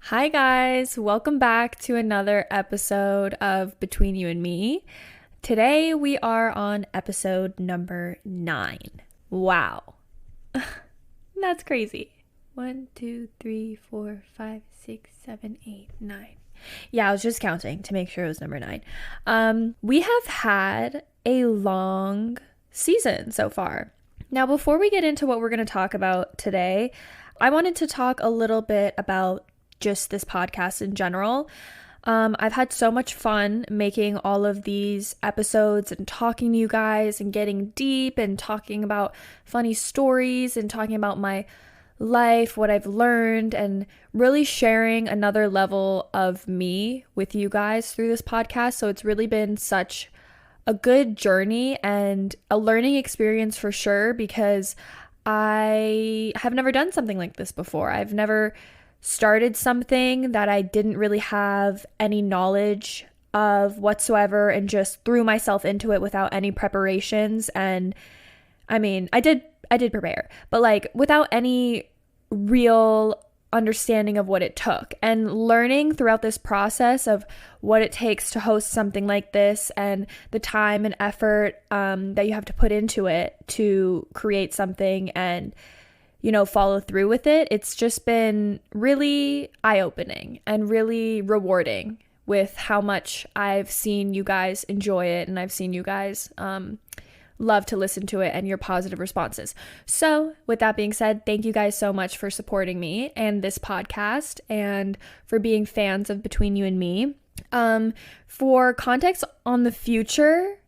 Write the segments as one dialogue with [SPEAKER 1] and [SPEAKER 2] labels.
[SPEAKER 1] Hi guys, welcome back to another episode of Between You and Me. Today we are on episode number 9. Wow. That's crazy. 1, 2, 3, 4, 5, 6, 7, 8, 9. Yeah, I was just counting to make sure it was number 9. We have had a long season so far. Now, before we get into what we're going to talk about today, I wanted to talk a little bit about just this podcast in general. I've had so much fun making all of these episodes and talking to you guys and getting deep and talking about funny stories and talking about my life, what I've learned, and really sharing another level of me with you guys through this podcast. So it's really been such a good journey and a learning experience for sure, because I have never done something like this before. I've never started something that I didn't really have any knowledge of whatsoever and just threw myself into it without any preparations. And I mean, I did prepare, but like without any real understanding of what it took, and learning throughout this process of what it takes to host something like this and the time and effort that you have to put into it to create something and follow through with it. It's just been really eye-opening and really rewarding with how much I've seen you guys enjoy it, and I've seen you guys love to listen to it and your positive responses. So with that being said, thank you guys so much for supporting me and this podcast and for being fans of Between You and Me. For context on the future,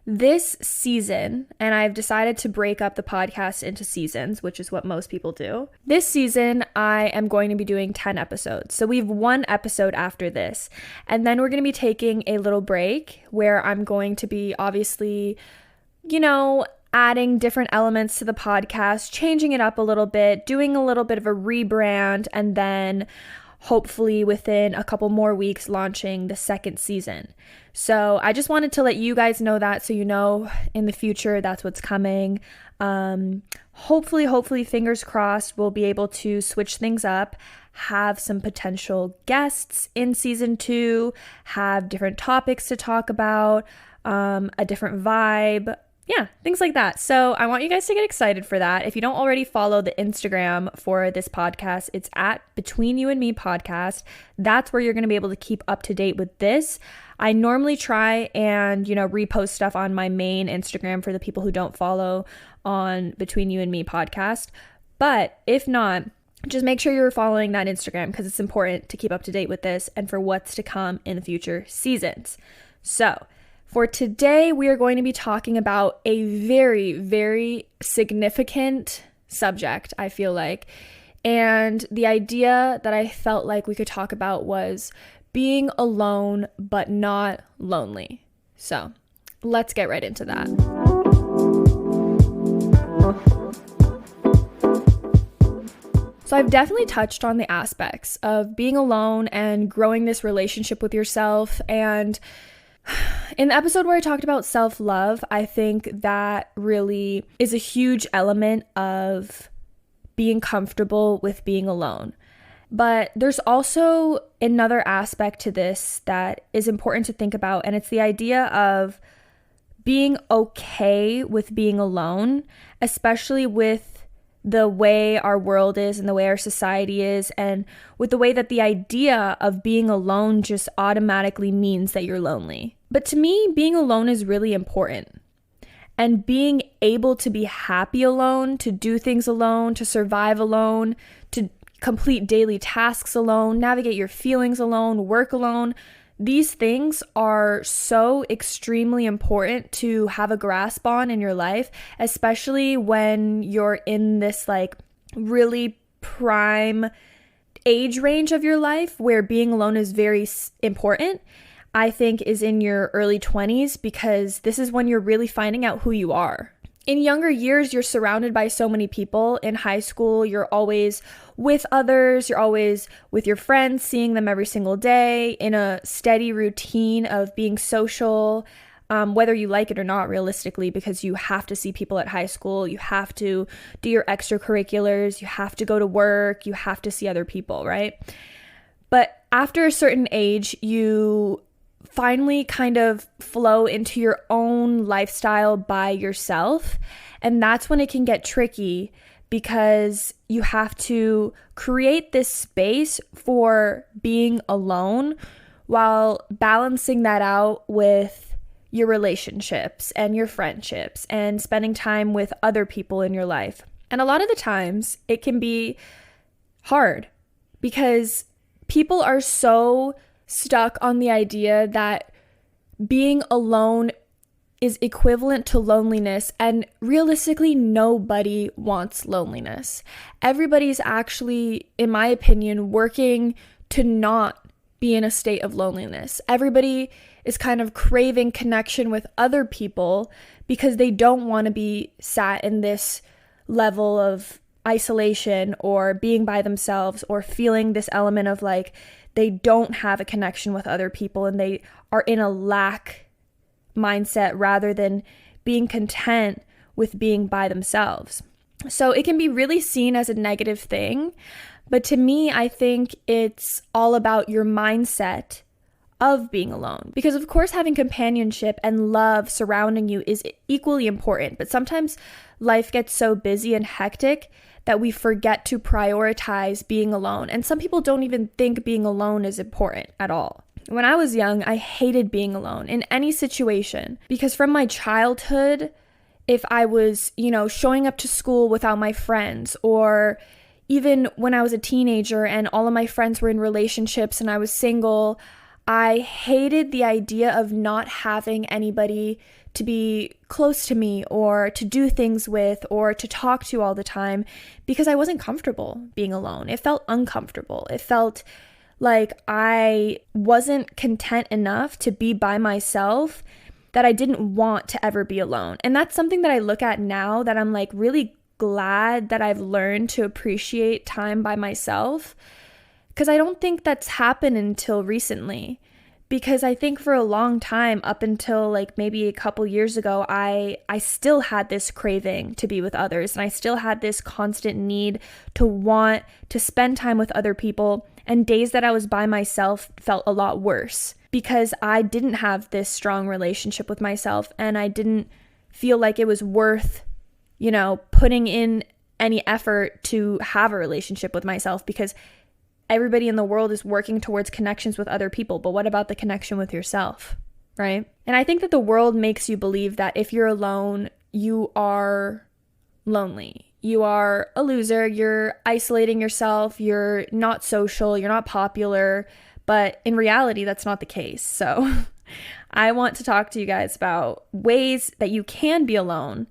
[SPEAKER 1] this season, and I've decided to break up the podcast into seasons, which is what most people do. This season, I am going to be doing 10 episodes. So we have one episode after this. And then we're going to be taking a little break where I'm going to be obviously, adding different elements to the podcast, changing it up a little bit, doing a little bit of a rebrand, and then hopefully within a couple more weeks launching the second season. So I just wanted to let you guys know that, so in the future that's what's coming. Hopefully, fingers crossed, we'll be able to switch things up, have some potential guests in season 2, have different topics to talk about, a different vibe. Yeah, things like that. So I want you guys to get excited for that. If you don't already follow the Instagram for this podcast, it's at Between You and Me Podcast. That's where you're going to be able to keep up to date with this. I normally try and, repost stuff on my main Instagram for the people who don't follow on Between You and Me Podcast. But if not, just make sure you're following that Instagram, because it's important to keep up to date with this and for what's to come in the future seasons. So for today, we are going to be talking about a very, very significant subject, I feel like. And the idea that I felt like we could talk about was being alone but not lonely. So let's get right into that. So I've definitely touched on the aspects of being alone and growing this relationship with yourself. And in the episode where I talked about self-love, I think that really is a huge element of being comfortable with being alone. But there's also another aspect to this that is important to think about, and it's the idea of being okay with being alone, especially with the way our world is and the way our society is, and with the way that the idea of being alone just automatically means that you're lonely. But to me, being alone is really important. And being able to be happy alone, to do things alone, to survive alone, to complete daily tasks alone, navigate your feelings alone, work alone, these things are so extremely important to have a grasp on in your life, especially when you're in this really prime age range of your life where being alone is very important. I think is in your early 20s, because this is when you're really finding out who you are. In younger years, you're surrounded by so many people. In high school, you're always with others. You're always with your friends, seeing them every single day in a steady routine of being social, whether you like it or not, realistically, because you have to see people at high school. You have to do your extracurriculars. You have to go to work. You have to see other people, right? But after a certain age, you finally kind of flow into your own lifestyle by yourself. And that's when it can get tricky because you have to create this space for being alone while balancing that out with your relationships and your friendships and spending time with other people in your life. And a lot of the times it can be hard because people are so stuck on the idea that being alone is equivalent to loneliness, and realistically, nobody wants loneliness. Everybody's actually, in my opinion, working to not be in a state of loneliness. Everybody is kind of craving connection with other people because they don't want to be sat in this level of isolation or being by themselves or feeling this element of like they don't have a connection with other people and they are in a lack mindset rather than being content with being by themselves. So it can be really seen as a negative thing, but to me, I think it's all about your mindset of being alone. Because of course, having companionship and love surrounding you is equally important, but sometimes life gets so busy and hectic that we forget to prioritize being alone. And some people don't even think being alone is important at all. When I was young, I hated being alone in any situation because from my childhood, if I was, showing up to school without my friends, or even when I was a teenager and all of my friends were in relationships and I was single, I hated the idea of not having anybody to be close to me or to do things with or to talk to all the time because I wasn't comfortable being alone. It felt uncomfortable. It felt like I wasn't content enough to be by myself, that I didn't want to ever be alone. And that's something that I look at now that I'm like really glad that I've learned to appreciate time by myself, because I don't think that's happened until recently. Because I think for a long time, up until like maybe a couple years ago, I still had this craving to be with others. And I still had this constant need to want to spend time with other people. And days that I was by myself felt a lot worse because I didn't have this strong relationship with myself. And I didn't feel like it was worth, putting in any effort to have a relationship with myself because everybody in the world is working towards connections with other people, but what about the connection with yourself, right? And I think that the world makes you believe that if you're alone, you are lonely. You are a loser, you're isolating yourself, you're not social, you're not popular, but in reality, that's not the case. So I want to talk to you guys about ways that you can be alone,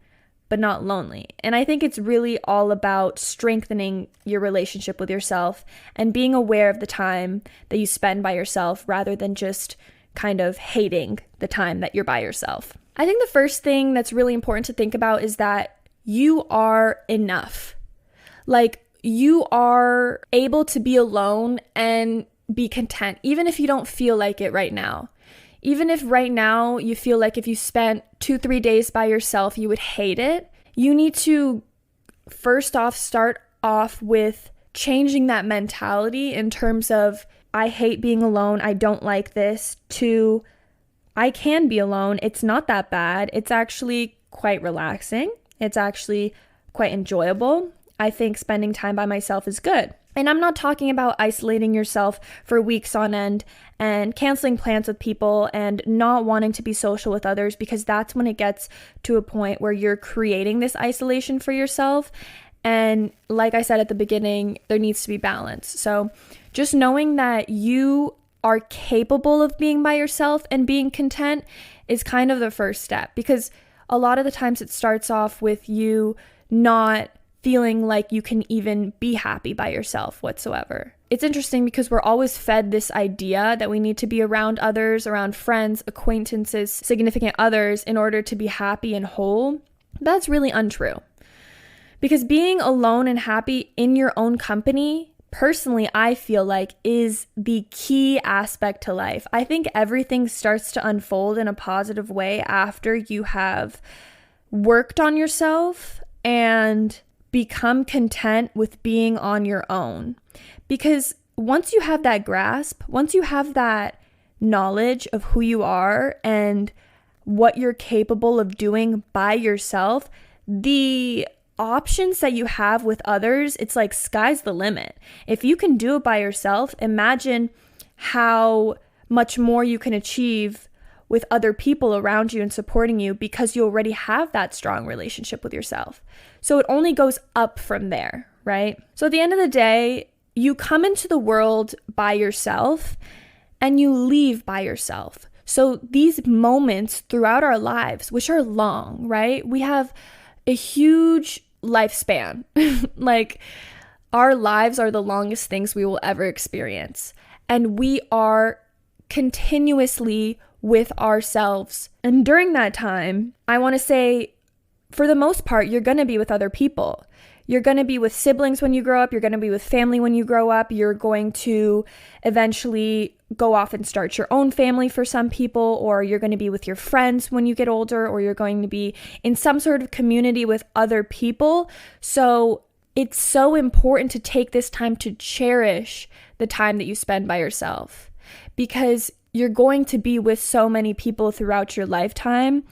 [SPEAKER 1] but not lonely. And I think it's really all about strengthening your relationship with yourself and being aware of the time that you spend by yourself rather than just kind of hating the time that you're by yourself. I think the first thing that's really important to think about is that you are enough. Like, you are able to be alone and be content, even if you don't feel like it right now. Even if right now you feel like if you spent 2-3 days by yourself, you would hate it, you need to first off start off with changing that mentality in terms of, I hate being alone, I don't like this, to I can be alone, it's not that bad, it's actually quite relaxing, it's actually quite enjoyable. I think spending time by myself is good. And I'm not talking about isolating yourself for weeks on end and canceling plans with people and not wanting to be social with others, because that's when it gets to a point where you're creating this isolation for yourself. And like I said at the beginning, there needs to be balance. So just knowing that you are capable of being by yourself and being content is kind of the first step, because a lot of the times it starts off with you not feeling like you can even be happy by yourself whatsoever. It's interesting because we're always fed this idea that we need to be around others, around friends, acquaintances, significant others in order to be happy and whole. That's really untrue. Because being alone and happy in your own company, personally, I feel like is the key aspect to life. I think everything starts to unfold in a positive way after you have worked on yourself and become content with being on your own. Because once you have that grasp, once you have that knowledge of who you are and what you're capable of doing by yourself, the options that you have with others, it's like sky's the limit. If you can do it by yourself, imagine how much more you can achieve with other people around you and supporting you, because you already have that strong relationship with yourself. So it only goes up from there, right? So at the end of the day, you come into the world by yourself and you leave by yourself. So these moments throughout our lives, which are long, right? We have a huge lifespan. Like, our lives are the longest things we will ever experience. And we are continuously with ourselves. And during that time, I want to say, for the most part, you're going to be with other people. You're going to be with siblings when you grow up. You're going to be with family when you grow up. You're going to eventually go off and start your own family for some people, or you're going to be with your friends when you get older, or you're going to be in some sort of community with other people. So it's so important to take this time to cherish the time that you spend by yourself, because you're going to be with so many people throughout your lifetime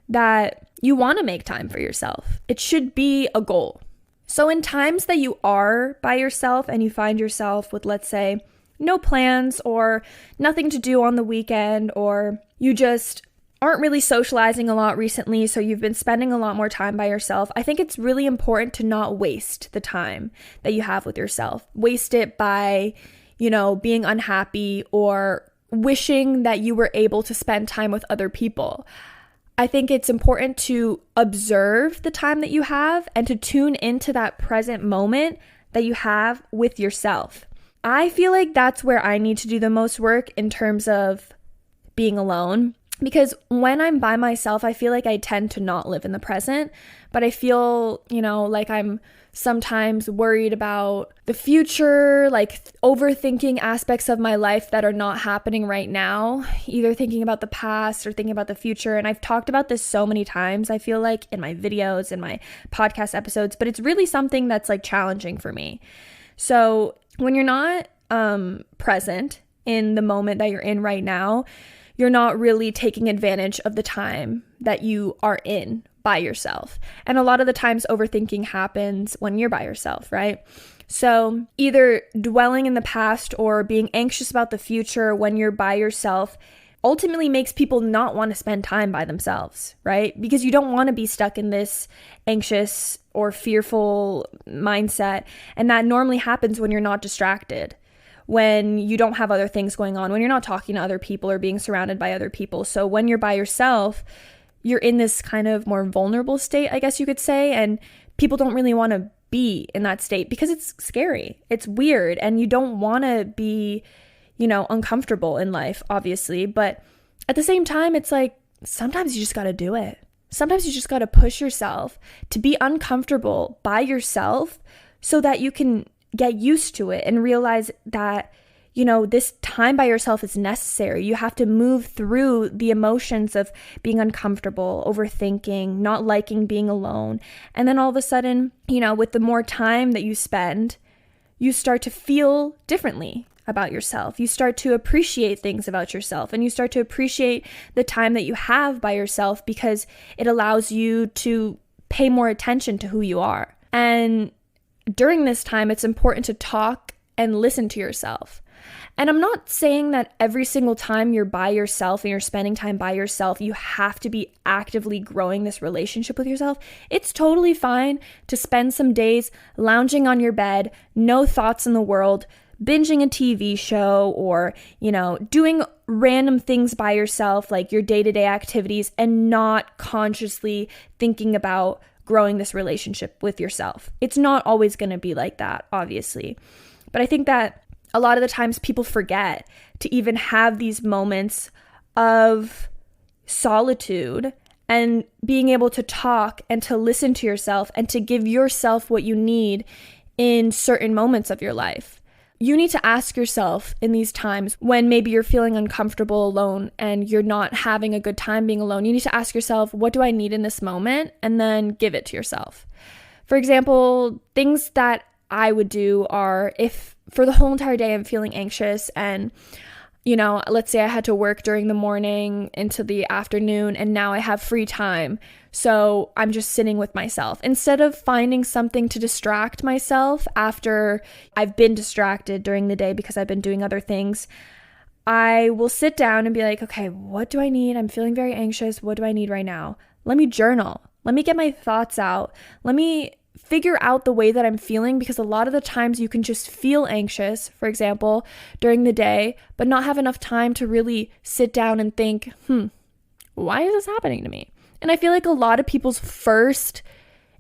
[SPEAKER 1] that you want to make time for yourself. It should be a goal. So in times that you are by yourself and you find yourself with, let's say, no plans or nothing to do on the weekend, or you just aren't really socializing a lot recently, so you've been spending a lot more time by yourself, I think it's really important to not waste the time that you have with yourself. Waste it by, being unhappy or wishing that you were able to spend time with other people. I think it's important to observe the time that you have and to tune into that present moment that you have with yourself. I feel like that's where I need to do the most work in terms of being alone, because when I'm by myself, I feel like I tend to not live in the present, but I feel, like I'm sometimes worried about the future, like overthinking aspects of my life that are not happening right now, either thinking about the past or thinking about the future. And I've talked about this so many times, I feel like, in my videos and my podcast episodes, but it's really something that's like challenging for me. So when you're not present in the moment that you're in right now, you're not really taking advantage of the time that you are in by yourself. And a lot of the times overthinking happens when you're by yourself, right? So either dwelling in the past or being anxious about the future when you're by yourself ultimately makes people not want to spend time by themselves, right? Because you don't want to be stuck in this anxious or fearful mindset. And that normally happens when you're not distracted, when you don't have other things going on, when you're not talking to other people or being surrounded by other people. So when you're by yourself, you're in this kind of more vulnerable state, I guess you could say, and people don't really want to be in that state because it's scary, it's weird, and you don't want to be, uncomfortable in life, obviously. But at the same time, it's like, sometimes you just got to do it. Sometimes you just got to push yourself to be uncomfortable by yourself so that you can get used to it and realize that, this time by yourself is necessary. You have to move through the emotions of being uncomfortable, overthinking, not liking being alone. And then all of a sudden, with the more time that you spend, you start to feel differently about yourself. You start to appreciate things about yourself, and you start to appreciate the time that you have by yourself because it allows you to pay more attention to who you are. And during this time, it's important to talk and listen to yourself. And I'm not saying that every single time you're by yourself and you're spending time by yourself, you have to be actively growing this relationship with yourself. It's totally fine to spend some days lounging on your bed, no thoughts in the world, binging a TV show, or, doing random things by yourself, like your day-to-day activities, and not consciously thinking about growing this relationship with yourself. It's not always going to be like that, obviously. But I think that a lot of the times people forget to even have these moments of solitude and being able to talk and to listen to yourself and to give yourself what you need in certain moments of your life. You need to ask yourself in these times when maybe you're feeling uncomfortable alone and you're not having a good time being alone, you need to ask yourself, what do I need in this moment? And then give it to yourself. For example, things that I would do are, if for the whole entire day I'm feeling anxious, and let's say I had to work during the morning into the afternoon and now I have free time. So I'm just sitting with myself. Instead of finding something to distract myself after I've been distracted during the day because I've been doing other things, I will sit down and be like, okay, what do I need? I'm feeling very anxious. What do I need right now? Let me journal. Let me get my thoughts out. Let me figure out the way that I'm feeling, because a lot of the times you can just feel anxious, for example, during the day, but not have enough time to really sit down and think, why is this happening to me? And I feel like a lot of people's first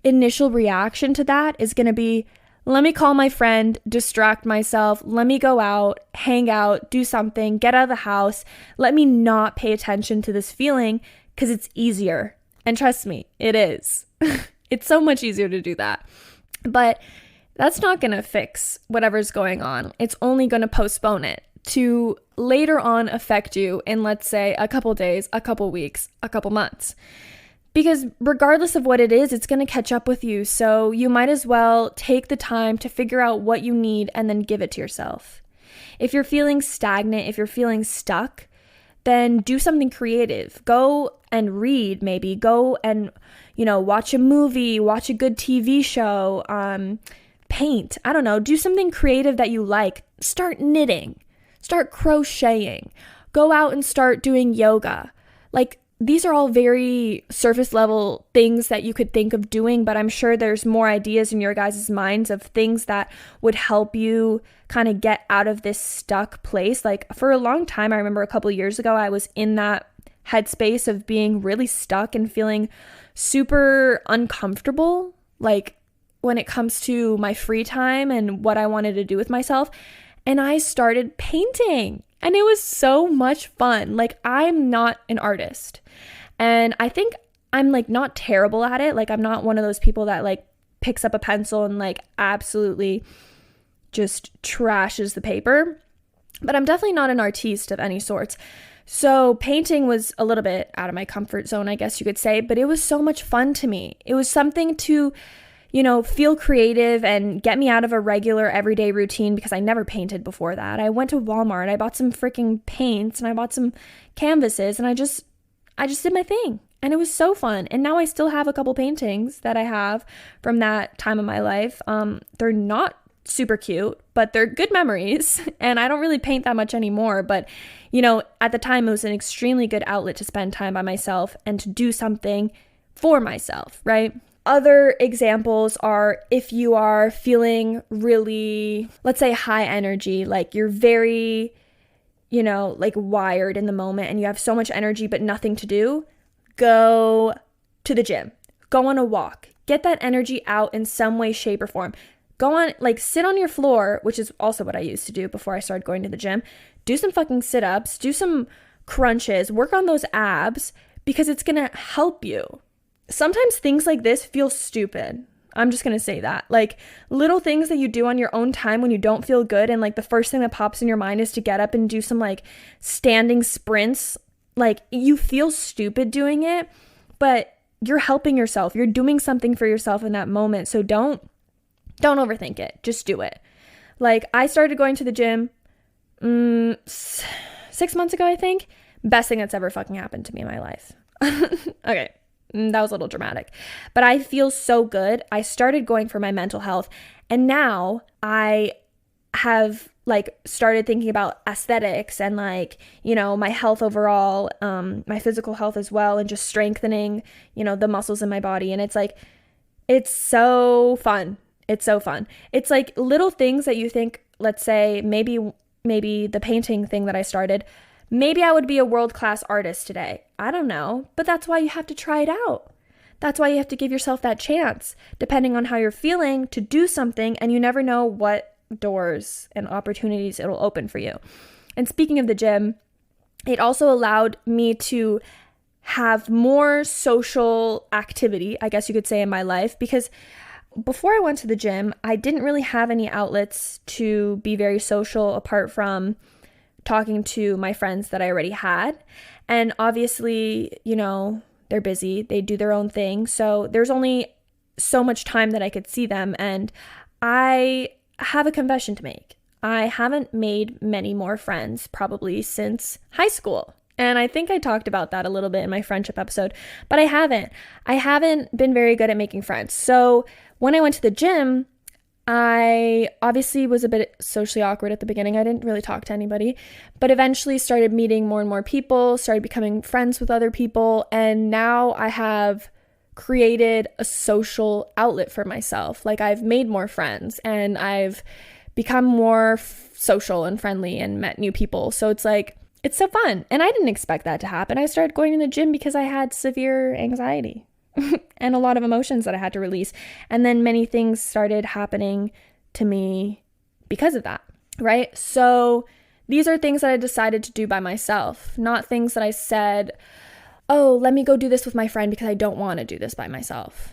[SPEAKER 1] initial reaction to that is going to be, let me call my friend, distract myself, let me go out, hang out, do something, get out of the house, let me not pay attention to this feeling because it's easier. And trust me, it is. It's so much easier to do that. But that's not going to fix whatever's going on. It's only going to postpone it to later on affect you in, let's say, a couple days, a couple weeks, a couple months. Because regardless of what it is, it's going to catch up with you. So you might as well take the time to figure out what you need and then give it to yourself. If you're feeling stagnant, if you're feeling stuck, then do something creative. Go and read, maybe. Go and, watch a movie, watch a good TV show, paint. I don't know. Do something creative that you like. Start knitting. Start crocheting. Go out and start doing yoga. These are all very surface level things that you could think of doing, but I'm sure there's more ideas in your guys' minds of things that would help you kind of get out of this stuck place. For a long time, I remember a couple of years ago, I was in that headspace of being really stuck and feeling super uncomfortable, when it comes to my free time and what I wanted to do with myself. And I started painting. And it was so much fun. I'm not an artist. And I think I'm not terrible at it. I'm not one of those people that picks up a pencil and absolutely just trashes the paper. But I'm definitely not an artiste of any sorts. So painting was a little bit out of my comfort zone, I guess you could say. But it was so much fun to me. It was something to feel creative and get me out of a regular everyday routine, because I never painted before that. I went to Walmart, I bought some freaking paints and I bought some canvases and I just did my thing. And it was so fun. And now I still have a couple paintings that I have from that time of my life. They're not super cute, but they're good memories. And I don't really paint that much anymore. But, at the time it was an extremely good outlet to spend time by myself and to do something for myself, right? Other examples are if you are feeling really, let's say, high energy, you're very, wired in the moment and you have so much energy but nothing to do, go to the gym, go on a walk, get that energy out in some way, shape, or form. Go on, sit on your floor, which is also what I used to do before I started going to the gym. Do some fucking sit-ups, do some crunches, work on those abs, because it's going to help you. Sometimes things like this feel stupid. I'm just going to say that. Little things that you do on your own time when you don't feel good, and the first thing that pops in your mind is to get up and do some standing sprints. You feel stupid doing it, but you're helping yourself. You're doing something for yourself in that moment. So don't overthink it. Just do it. I started going to the gym 6 months ago, I think. Best thing that's ever fucking happened to me in my life. Okay. That was a little dramatic, but I feel so good. I started going for my mental health, and now I have started thinking about aesthetics and my health overall, my physical health as well, and just strengthening, the muscles in my body. And it's so fun. It's so fun. It's little things that you think, let's say, maybe the painting thing that I started, maybe I would be a world-class artist today. I don't know, but that's why you have to try it out. That's why you have to give yourself that chance, depending on how you're feeling, to do something, and you never know what doors and opportunities it'll open for you. And speaking of the gym, it also allowed me to have more social activity, I guess you could say, in my life, because before I went to the gym, I didn't really have any outlets to be very social apart from talking to my friends that I already had. And obviously, they're busy, they do their own thing. So there's only so much time that I could see them. And I have a confession to make. I haven't made many more friends probably since high school. And I think I talked about that a little bit in my friendship episode, but I haven't. I haven't been very good at making friends. So when I went to the gym, I obviously was a bit socially awkward at the beginning. I didn't really talk to anybody, but eventually started meeting more and more people, started becoming friends with other people, and now I have created a social outlet for myself. Like, I've made more friends and I've become more social and friendly and met new people. So it's like, it's so fun. And I didn't expect that to happen. I started going to the gym because I had severe anxiety and a lot of emotions that I had to release. And then many things started happening to me because of that, right? So these are things that I decided to do by myself, not things that I said, oh, let me go do this with my friend because I don't want to do this by myself.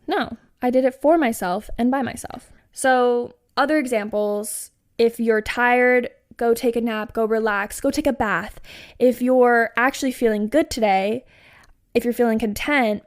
[SPEAKER 1] No, I did it for myself and by myself. So other examples, if you're tired, go take a nap, go relax, go take a bath. If you're actually feeling good today, if you're feeling content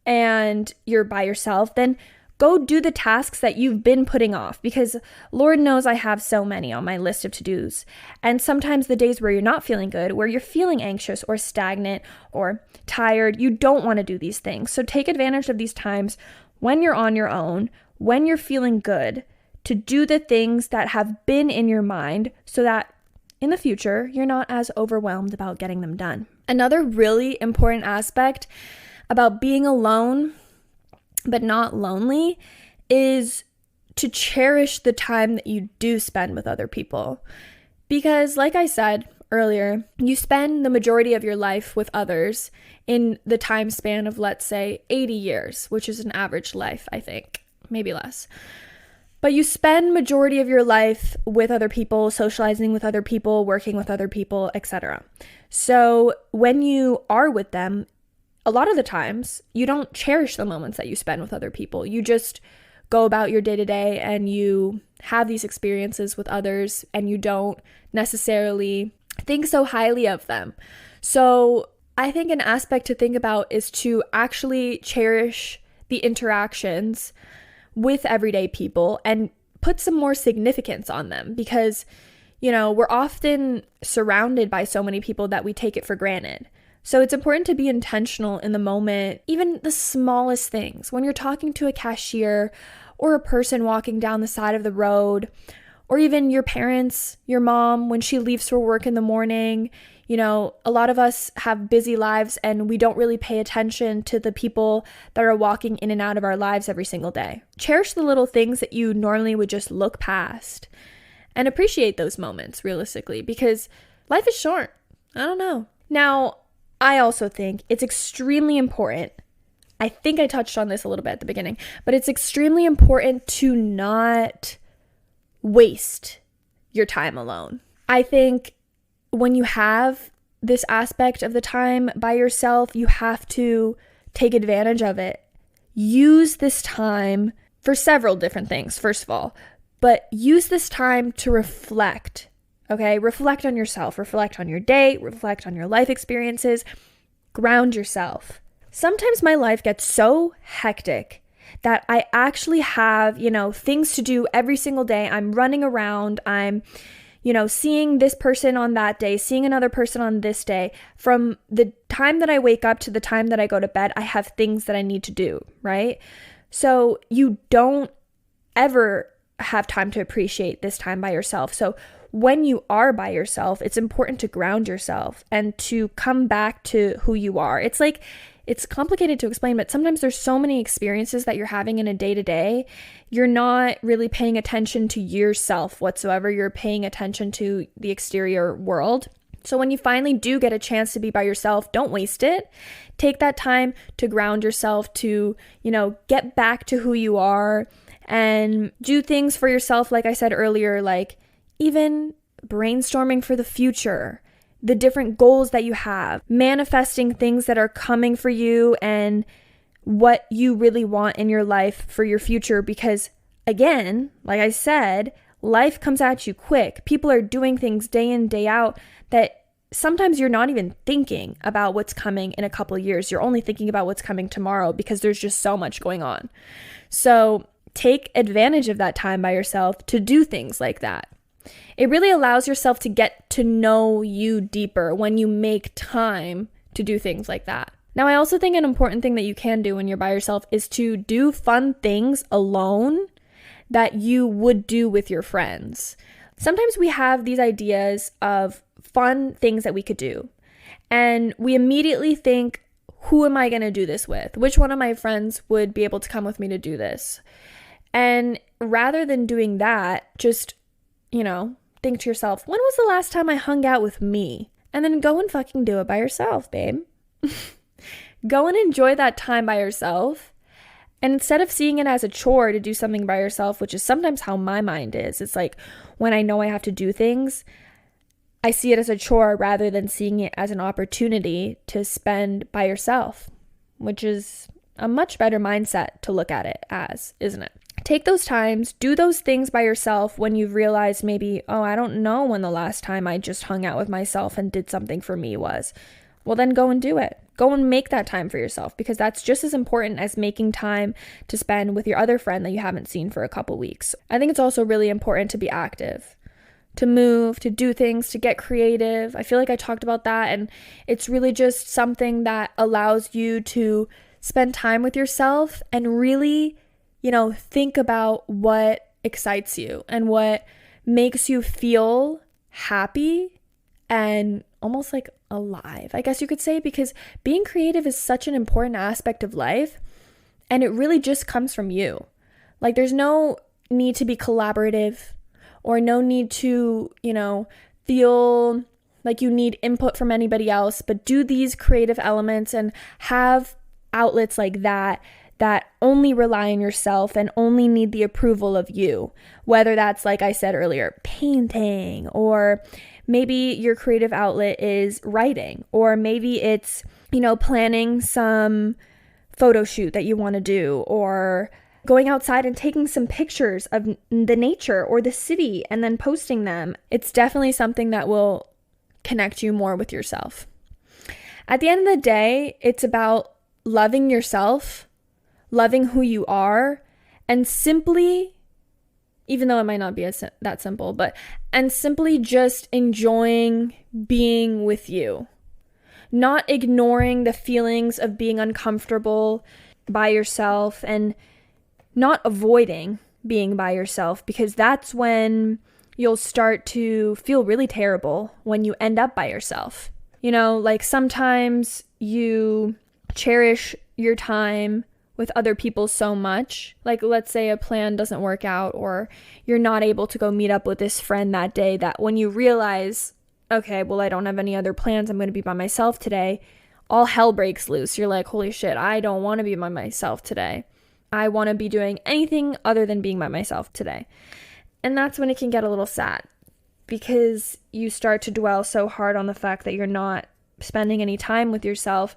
[SPEAKER 1] and you're by yourself, then go do the tasks that you've been putting off, because Lord knows I have so many on my list of to-dos. And sometimes the days where you're not feeling good, where you're feeling anxious or stagnant or tired, you don't want to do these things. So take advantage of these times when you're on your own, when you're feeling good, to do the things that have been in your mind so that in the future, you're not as overwhelmed about getting them done. Another really important aspect about being alone but not lonely is to cherish the time that you do spend with other people. Because like I said earlier, you spend the majority of your life with others in the time span of, let's say, 80 years, which is an average life, I think, maybe less. But you spend majority of your life with other people, socializing with other people, working with other people, etc. So when you are with them, a lot of the times you don't cherish the moments that you spend with other people. You just go about your day-to-day and you have these experiences with others and you don't necessarily think so highly of them. So I think an aspect to think about is to actually cherish the interactions with everyday people and put some more significance on them, because, you know, we're often surrounded by so many people that we take it for granted. So it's important to be intentional in the moment, even the smallest things. When you're talking to a cashier or a person walking down the side of the road, or even your parents, your mom, when she leaves for work in the morning. You know, a lot of us have busy lives and we don't really pay attention to the people that are walking in and out of our lives every single day. Cherish the little things that you normally would just look past and appreciate those moments realistically, because life is short. I don't know. Now, I also think it's extremely important. I think I touched on this a little bit at the beginning, but it's extremely important to not waste your time alone. I think when you have this aspect of the time by yourself, you have to take advantage of it. Use this time for several different things, first of all, but use this time to reflect, okay? Reflect on yourself, reflect on your day, reflect on your life experiences, ground yourself. Sometimes my life gets so hectic that I actually have, things to do every single day. I'm running around, I'm seeing this person on that day, seeing another person on this day. From the time that I wake up to the time that I go to bed, I have things that I need to do, right? So you don't ever have time to appreciate this time by yourself. So when you are by yourself, it's important to ground yourself and to come back to who you are. It's complicated to explain, but sometimes there's so many experiences that you're having in a day-to-day, you're not really paying attention to yourself whatsoever. You're paying attention to the exterior world. So when you finally do get a chance to be by yourself, don't waste it. Take that time to ground yourself, to, get back to who you are and do things for yourself. Like I said earlier, like even brainstorming for the future, the different goals that you have, manifesting things that are coming for you and what you really want in your life for your future. Because again, like I said, life comes at you quick. People are doing things day in, day out that sometimes you're not even thinking about what's coming in a couple of years. You're only thinking about what's coming tomorrow because there's just so much going on. So take advantage of that time by yourself to do things like that. It really allows yourself to get to know you deeper when you make time to do things like that. Now, I also think an important thing that you can do when you're by yourself is to do fun things alone that you would do with your friends. Sometimes we have these ideas of fun things that we could do, and we immediately think, who am I going to do this with? Which one of my friends would be able to come with me to do this? And rather than doing that, just, think to yourself, when was the last time I hung out with me? And then go and fucking do it by yourself, babe. Go and enjoy that time by yourself. And instead of seeing it as a chore to do something by yourself, which is sometimes how my mind is, it's like when I know I have to do things, I see it as a chore rather than seeing it as an opportunity to spend by yourself, which is a much better mindset to look at it as, isn't it? Take those times, do those things by yourself when you've realized maybe, oh, I don't know when the last time I just hung out with myself and did something for me was. Well, then go and do it. Go and make that time for yourself, because that's just as important as making time to spend with your other friend that you haven't seen for a couple weeks. I think it's also really important to be active, to move, to do things, to get creative. I feel like I talked about that, and it's really just something that allows you to spend time with yourself and really, think about what excites you and what makes you feel happy and almost like alive, I guess you could say, because being creative is such an important aspect of life, and it really just comes from you. Like, there's no need to be collaborative or no need to, feel like you need input from anybody else, but do these creative elements and have outlets like that only rely on yourself and only need the approval of you. Whether that's, like I said earlier, painting, or maybe your creative outlet is writing, or maybe it's, planning some photo shoot that you want to do, or going outside and taking some pictures of the nature or the city and then posting them. It's definitely something that will connect you more with yourself. At the end of the day, it's about loving yourself, loving who you are, and simply, even though it might not be that simple, and simply just enjoying being with you. Not ignoring the feelings of being uncomfortable by yourself, and not avoiding being by yourself, because that's when you'll start to feel really terrible when you end up by yourself. Like sometimes you cherish your time with other people so much. Like, let's say a plan doesn't work out, or you're not able to go meet up with this friend that day, that when you realize, okay, well, I don't have any other plans, I'm going to be by myself today, all hell breaks loose. You're like, holy shit, I don't want to be by myself today. I want to be doing anything other than being by myself today. And that's when it can get a little sad, because you start to dwell so hard on the fact that you're not spending any time with yourself,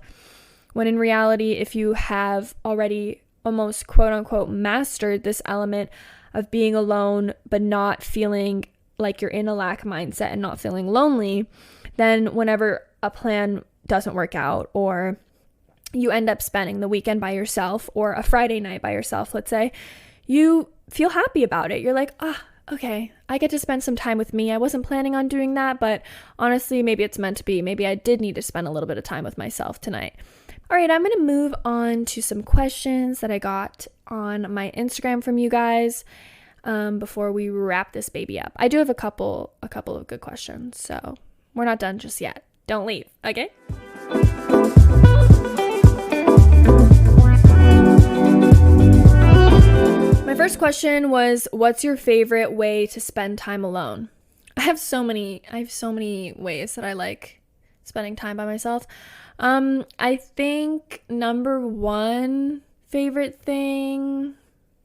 [SPEAKER 1] when in reality, if you have already almost quote unquote mastered this element of being alone but not feeling like you're in a lack mindset and not feeling lonely, then whenever a plan doesn't work out, or you end up spending the weekend by yourself, or a Friday night by yourself, let's say, you feel happy about it. You're like, okay, I get to spend some time with me. I wasn't planning on doing that, but honestly, maybe it's meant to be. Maybe I did need to spend a little bit of time with myself tonight. All right, I'm going to move on to some questions that I got on my Instagram from you guys before we wrap this baby up. I do have a couple of good questions, so we're not done just yet. Don't leave, okay? My first question was, what's your favorite way to spend time alone? I have so many ways that I like spending time by myself. I think number one favorite thing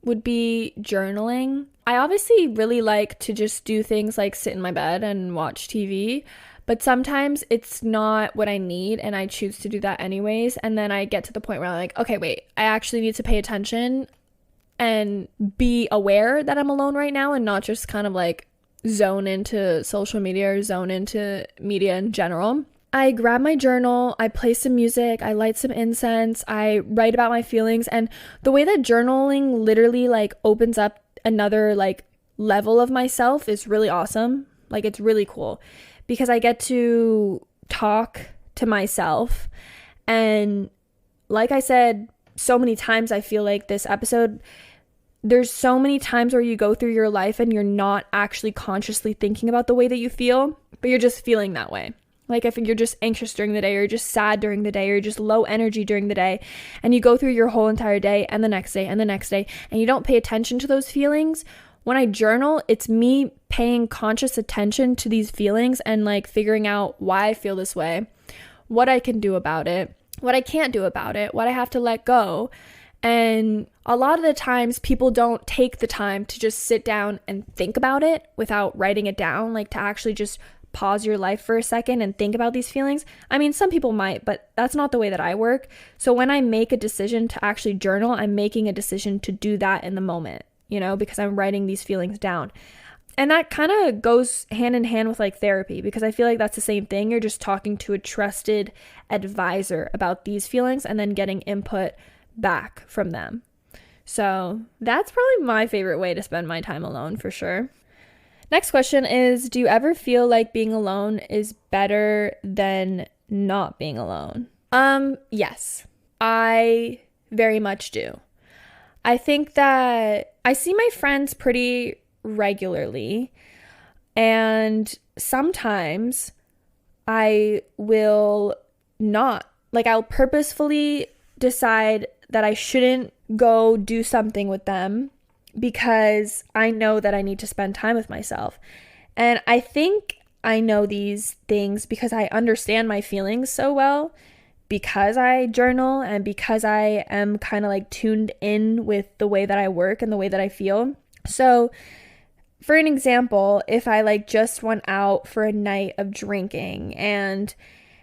[SPEAKER 1] would be journaling. I obviously really like to just do things like sit in my bed and watch TV, but sometimes it's not what I need and I choose to do that anyways. And then I get to the point where I'm like, okay, wait, I actually need to pay attention and be aware that I'm alone right now, and not just kind of like zone into social media or zone into media in general. I grab my journal, I play some music, I light some incense, I write about my feelings. And the way that journaling literally like opens up another like level of myself is really awesome. Like, it's really cool because I get to talk to myself. And like I said so many times, I feel like this episode, there's so many times where you go through your life and you're not actually consciously thinking about the way that you feel, but you're just feeling that way. Like if you're just anxious during the day, or you're just sad during the day, or you're just low energy during the day, and you go through your whole entire day and the next day and the next day, and you don't pay attention to those feelings. When I journal, it's me paying conscious attention to these feelings and like figuring out why I feel this way, what I can do about it, what I can't do about it, what I have to let go. And a lot of the times people don't take the time to just sit down and think about it without writing it down, like to actually just pause your life for a second and think about these feelings. I mean, some people might, but that's not the way that I work. So when I make a decision to actually journal, I'm making a decision to do that in the moment, you know, because I'm writing these feelings down. And that kind of goes hand in hand with like therapy, because I feel like that's the same thing. You're just talking to a trusted advisor about these feelings and then getting input back from them. So that's probably my favorite way to spend my time alone for sure. Next question is, do you ever feel like being alone is better than not being alone? Yes, I very much do. I think that I see my friends pretty regularly, and sometimes I will not, like I'll purposefully decide that I shouldn't go do something with them because I know that I need to spend time with myself. And I think I know these things because I understand my feelings so well, because I journal and because I am kind of like tuned in with the way that I work and the way that I feel. So for an example, if I like just went out for a night of drinking and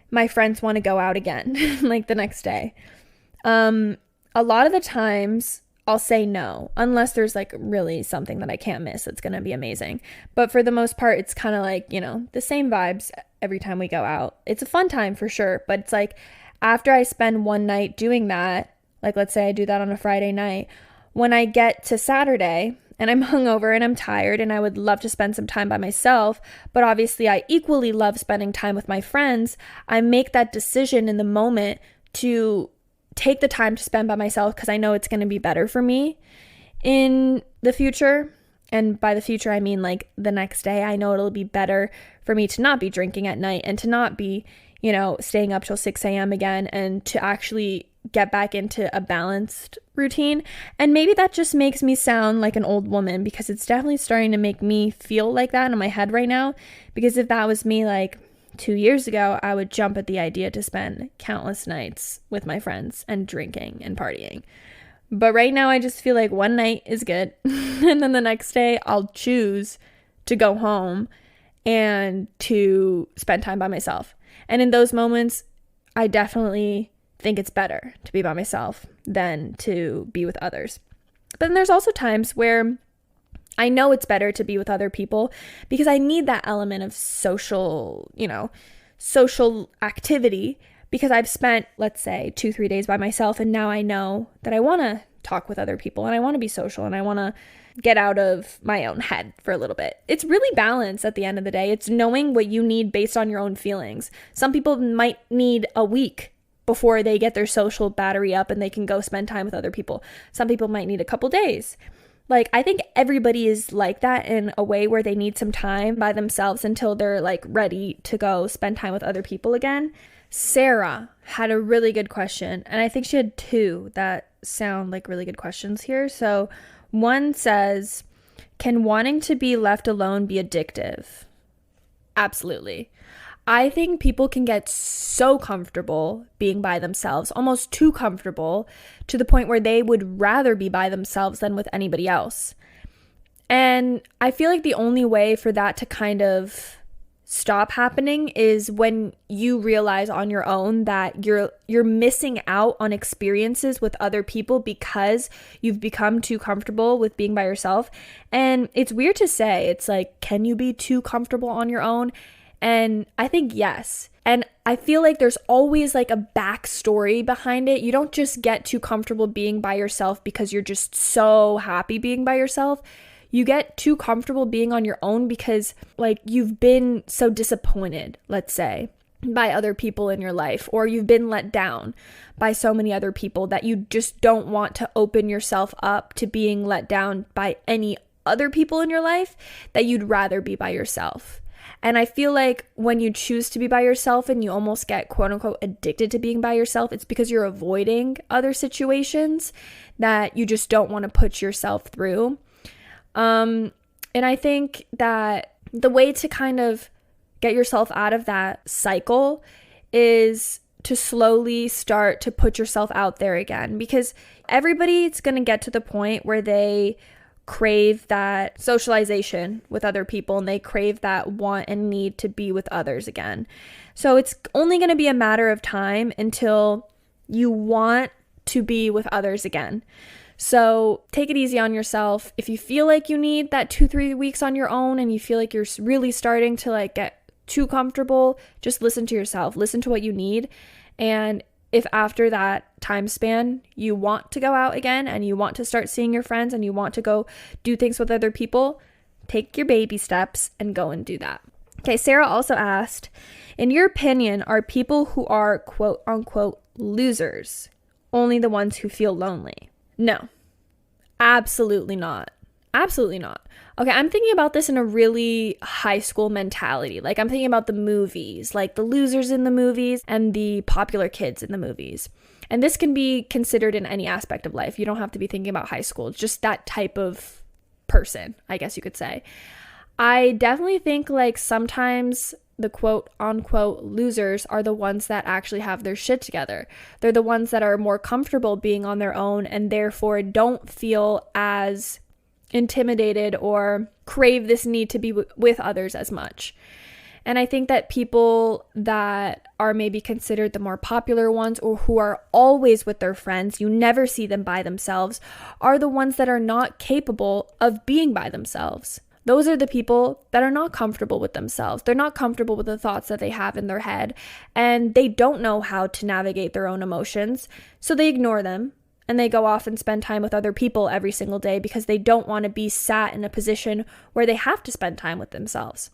[SPEAKER 1] my friends want to go out again, like the next day, a lot of the times I'll say no, unless there's like really something that I can't miss that's going to be amazing. But for the most part, it's kind of like, you know, the same vibes every time we go out. It's a fun time for sure. But it's like after I spend one night doing that, like let's say I do that on a Friday night, when I get to Saturday and I'm hungover and I'm tired and I would love to spend some time by myself, but obviously I equally love spending time with my friends, I make that decision in the moment to take the time to spend by myself because I know it's going to be better for me in the future. And by the future, I mean like the next day. I know it'll be better for me to not be drinking at night and to not be, you know, staying up till 6 a.m. again, and to actually get back into a balanced routine. And maybe that just makes me sound like an old woman, because it's definitely starting to make me feel like that in my head right now. Because if that was me like 2 years ago, I would jump at the idea to spend countless nights with my friends and drinking and partying. But right now I just feel like one night is good. And then the next day I'll choose to go home and to spend time by myself. And in those moments, I definitely think it's better to be by myself than to be with others. But then there's also times where I know it's better to be with other people because I need that element of social, you know, social activity, because I've spent, let's say, 2-3 days by myself, and now I know that I want to talk with other people and I want to be social and I want to get out of my own head for a little bit. It's really balanced at the end of the day. It's knowing what you need based on your own feelings. Some people might need a week before they get their social battery up and they can go spend time with other people. Some people might need a couple days. Like, I think everybody is like that in a way where they need some time by themselves until they're like ready to go spend time with other people again. Sarah had a really good question, and I think she had two that sound like really good questions here. So one says, can wanting to be left alone be addictive? Absolutely. I think people can get so comfortable being by themselves, almost too comfortable, to the point where they would rather be by themselves than with anybody else. And I feel like the only way for that to kind of stop happening is when you realize on your own that you're missing out on experiences with other people because you've become too comfortable with being by yourself. And it's weird to say, it's like, can you be too comfortable on your own? And I think yes. And I feel like there's always like a backstory behind it. You don't just get too comfortable being by yourself because you're just so happy being by yourself. You get too comfortable being on your own because like you've been so disappointed, let's say, by other people in your life, or you've been let down by so many other people that you just don't want to open yourself up to being let down by any other people in your life, that you'd rather be by yourself. And I feel like when you choose to be by yourself and you almost get quote unquote addicted to being by yourself, it's because you're avoiding other situations that you just don't want to put yourself through. And I think that the way to kind of get yourself out of that cycle is to slowly start to put yourself out there again, because everybody's going to get to the point where they crave that socialization with other people and they crave that want and need to be with others again. So it's only going to be a matter of time until you want to be with others again. So take it easy on yourself. If you feel like you need that 2-3 weeks on your own and you feel like you're really starting to like get too comfortable, just listen to yourself, listen to what you need. And if after that time span you want to go out again and you want to start seeing your friends and you want to go do things with other people, take your baby steps and go and do that. Okay, Sarah also asked, in your opinion, are people who are quote unquote losers only the ones who feel lonely? No, absolutely not. Absolutely not. Okay, I'm thinking about this in a really high school mentality. Like I'm thinking about the movies, like the losers in the movies and the popular kids in the movies. And this can be considered in any aspect of life. You don't have to be thinking about high school. It's just that type of person, I guess you could say. I definitely think like sometimes the quote unquote losers are the ones that actually have their shit together. They're the ones that are more comfortable being on their own and therefore don't feel as intimidated or crave this need to be with others as much. And I think that people that are maybe considered the more popular ones or who are always with their friends, you never see them by themselves, are the ones that are not capable of being by themselves. Those are the people that are not comfortable with themselves. They're not comfortable with the thoughts that they have in their head, and they don't know how to navigate their own emotions, so they ignore them. And they go off and spend time with other people every single day because they don't want to be sat in a position where they have to spend time with themselves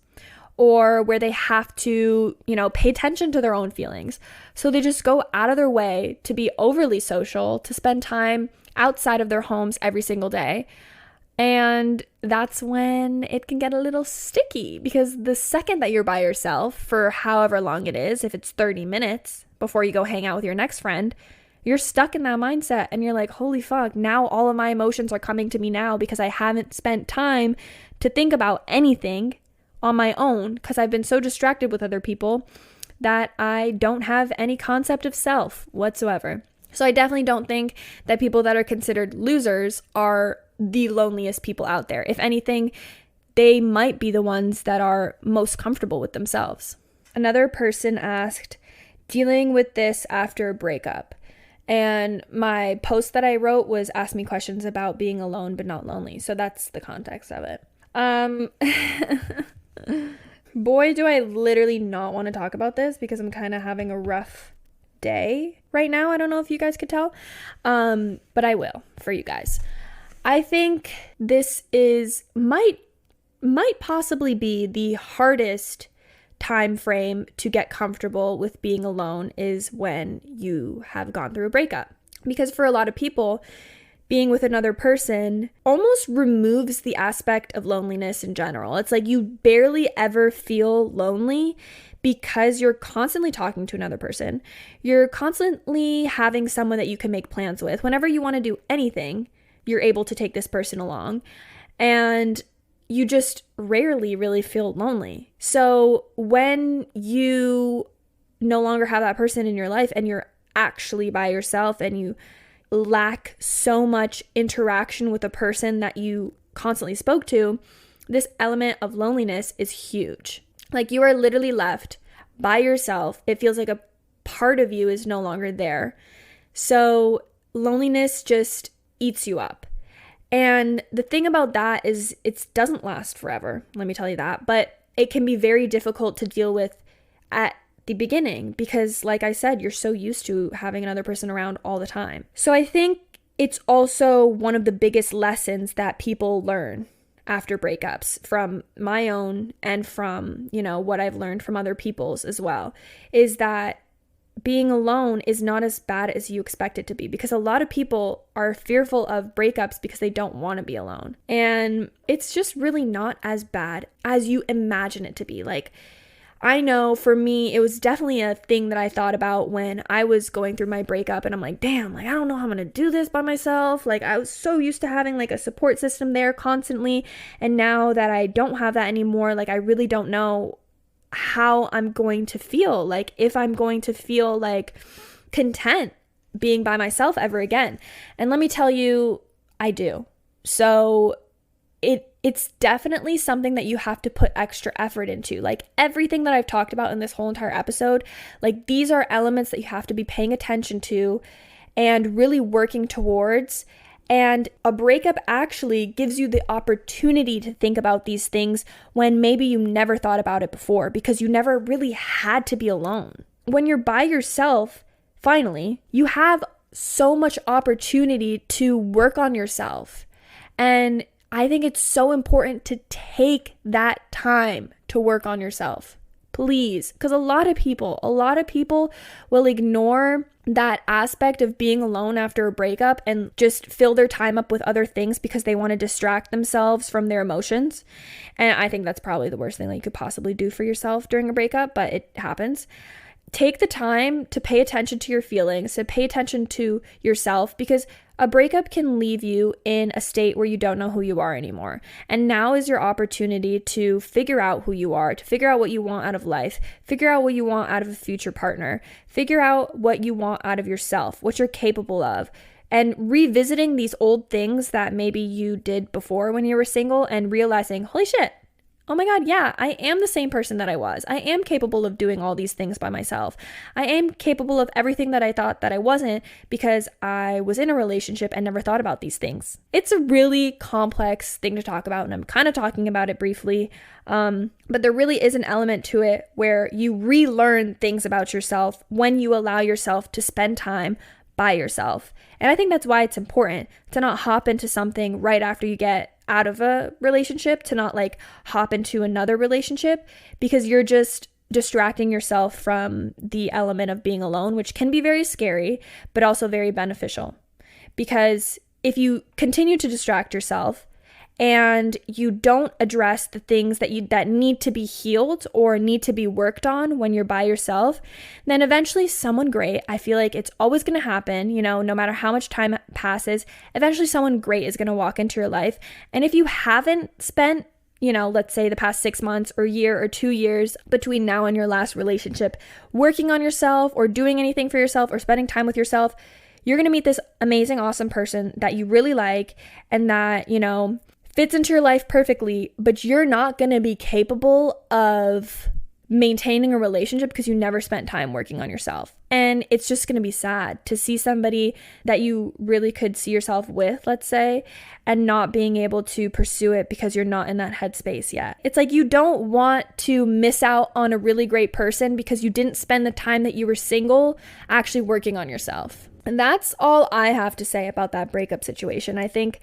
[SPEAKER 1] or where they have to, pay attention to their own feelings. So they just go out of their way to be overly social, to spend time outside of their homes every single day. And that's when it can get a little sticky, because the second that you're by yourself for however long it is, if it's 30 minutes before you go hang out with your next friend, you're stuck in that mindset and you're like, holy fuck, now all of my emotions are coming to me now because I haven't spent time to think about anything on my own because I've been so distracted with other people that I don't have any concept of self whatsoever. So I definitely don't think that people that are considered losers are the loneliest people out there. If anything, they might be the ones that are most comfortable with themselves. Another person asked, dealing with this after a breakup. And my post that I wrote was ask me questions about being alone but not lonely. So that's the context of it. Boy, do I literally not want to talk about this because I'm kind of having a rough day right now. I don't know if you guys could tell, but I will for you guys. I think this might possibly be the hardest time frame to get comfortable with being alone is when you have gone through a breakup. Because for a lot of people, being with another person almost removes the aspect of loneliness in general. It's like you barely ever feel lonely because you're constantly talking to another person. You're constantly having someone that you can make plans with. Whenever you want to do anything, you're able to take this person along. And you just rarely really feel lonely. So when you no longer have that person in your life and you're actually by yourself and you lack so much interaction with a person that you constantly spoke to, this element of loneliness is huge. Like you are literally left by yourself. It feels like a part of you is no longer there. So loneliness just eats you up. And the thing about that is it doesn't last forever, let me tell you that, but it can be very difficult to deal with at the beginning because, like I said, you're so used to having another person around all the time. So I think it's also one of the biggest lessons that people learn after breakups, from my own and from, what I've learned from other people's as well, is that being alone is not as bad as you expect it to be, because a lot of people are fearful of breakups because they don't want to be alone. And it's just really not as bad as you imagine it to be. Like, I know for me, it was definitely a thing that I thought about when I was going through my breakup, and I'm like, damn, like, I don't know how I'm going to do this by myself. Like, I was so used to having like a support system there constantly. And now that I don't have that anymore, like, I really don't know how I'm going to feel, like if I'm going to feel like content being by myself ever again. And let me tell you, I do. So it's definitely something that you have to put extra effort into. Like everything that I've talked about in this whole entire episode, like these are elements that you have to be paying attention to and really working towards. And a breakup actually gives you the opportunity to think about these things when maybe you never thought about it before, because you never really had to be alone. When you're by yourself, finally, you have so much opportunity to work on yourself. And I think it's so important to take that time to work on yourself. Please, because a lot of people will ignore that aspect of being alone after a breakup and just fill their time up with other things because they want to distract themselves from their emotions. And I think that's probably the worst thing that you could possibly do for yourself during a breakup, but it happens. Take the time to pay attention to your feelings, to pay attention to yourself, because a breakup can leave you in a state where you don't know who you are anymore. And now is your opportunity to figure out who you are, to figure out what you want out of life, figure out what you want out of a future partner, figure out what you want out of yourself, what you're capable of, and revisiting these old things that maybe you did before when you were single and realizing, holy shit, oh my God, yeah, I am the same person that I was. I am capable of doing all these things by myself. I am capable of everything that I thought that I wasn't because I was in a relationship and never thought about these things. It's a really complex thing to talk about, and I'm kind of talking about it briefly. But there really is an element to it where you relearn things about yourself when you allow yourself to spend time by yourself. And I think that's why it's important to not hop into something right after you get out of a relationship, to not like hop into another relationship, because you're just distracting yourself from the element of being alone, which can be very scary, but also very beneficial. Because if you continue to distract yourself and you don't address the things that need to be healed or need to be worked on when you're by yourself, then eventually someone great, I feel like it's always going to happen, no matter how much time passes, eventually someone great is going to walk into your life. And if you haven't spent, let's say the past 6 months or year or 2 years between now and your last relationship, working on yourself or doing anything for yourself or spending time with yourself, you're going to meet this amazing, awesome person that you really like and that, fits into your life perfectly, but you're not going to be capable of maintaining a relationship because you never spent time working on yourself. And it's just going to be sad to see somebody that you really could see yourself with, let's say, and not being able to pursue it because you're not in that headspace yet. It's like you don't want to miss out on a really great person because you didn't spend the time that you were single actually working on yourself. And that's all I have to say about that breakup situation. I think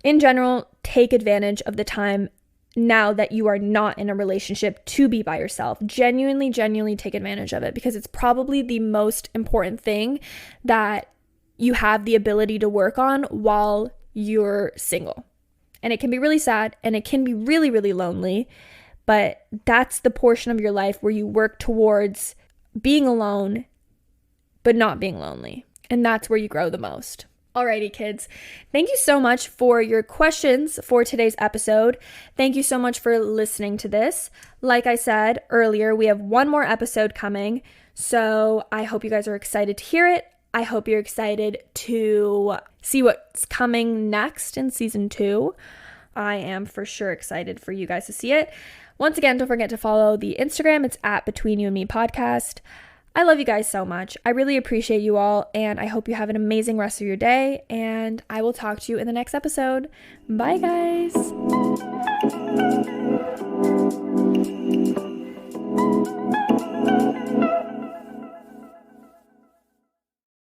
[SPEAKER 1] in general, take advantage of the time now that you are not in a relationship to be by yourself. Genuinely take advantage of it, because it's probably the most important thing that you have the ability to work on while you're single. And it can be really sad and it can be really, really lonely, but that's the portion of your life where you work towards being alone, but not being lonely. And that's where you grow the most. Alrighty, kids. Thank you so much for your questions for today's episode. Thank you so much for listening to this. Like I said earlier, we have one more episode coming, so I hope you guys are excited to hear it. I hope you're excited to see what's coming next in season 2. I am for sure excited for you guys to see it. Once again, don't forget to follow the Instagram. It's at Between You and Me Podcast. I love you guys so much. I really appreciate you all, and I hope you have an amazing rest of your day, and I will talk to you in the next episode. Bye, guys.